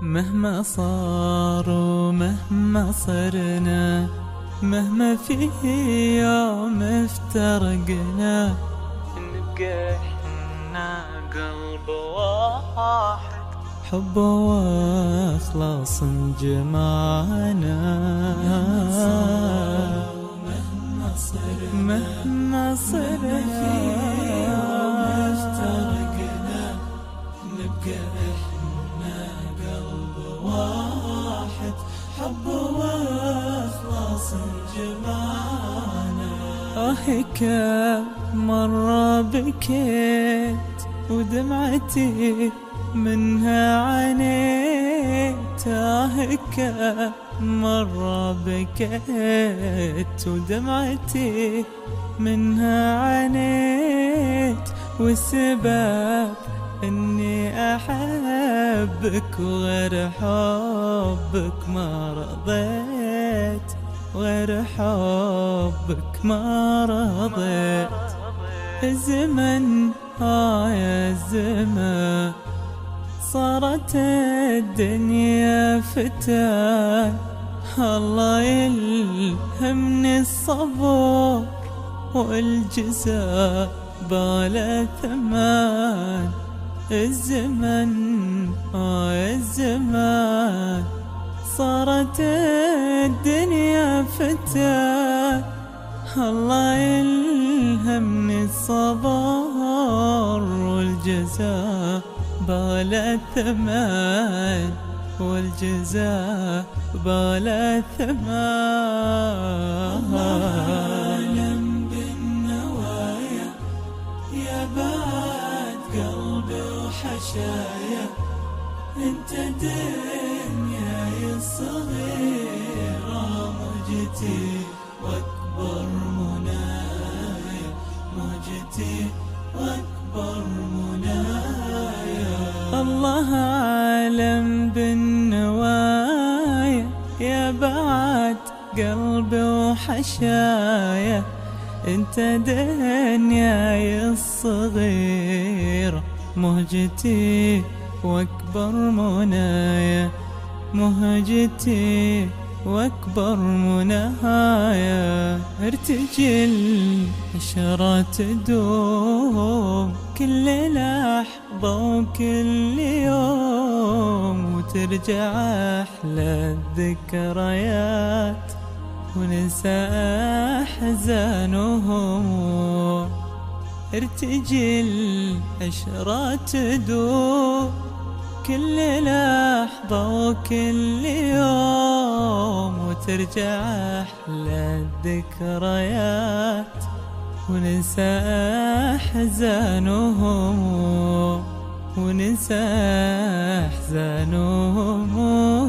مهما صار ومهما صرنا، مهما في يوم افترقنا، نبقى احنا قلب واحد، حب واخلاص جمعنا. مهما صرنا في يوم افترقنا، نبقى احنا قلب واحد، حب واخلاص جمعنا. كم مرة بكيت ودمعتي منها عانيت، كم مرة بكيت ودمعتي منها عانيت، والسبب اني احبك وغير حبك ما رضيت، غير حبك ما رضيت. الزمن يا الزمن صارت الدنيا فتان، الله يلهمني الصبر والجزاء بلا ثمان. الزمن يا الزمان صارت الدنيا فتان، الله يلهمني الصبر والجزاء بلا ثمان، والجزاء بلا ثمان. عالم بالنوايا يا بعد قلبي وحشايا، انت دنياي الصغيرة، موجتي واكبر منايا، موجتي واكبر منايا. الله عالم بالنوايا يا بعد قلبي وحشايا، انت دنياي الصغيرة، مهجتي واكبر منايا، مهجتي واكبر منايا. ارتجل عشرة تدوم كل لحظة وكل يوم، وترجع احلى الذكريات وننسى احزان وهموم. ارتجل عشرة تدوم كل لحظة وكل يوم، وترجع أحلى الذكريات وننسى أحزان وهموم، وننسى أحزان وهموم.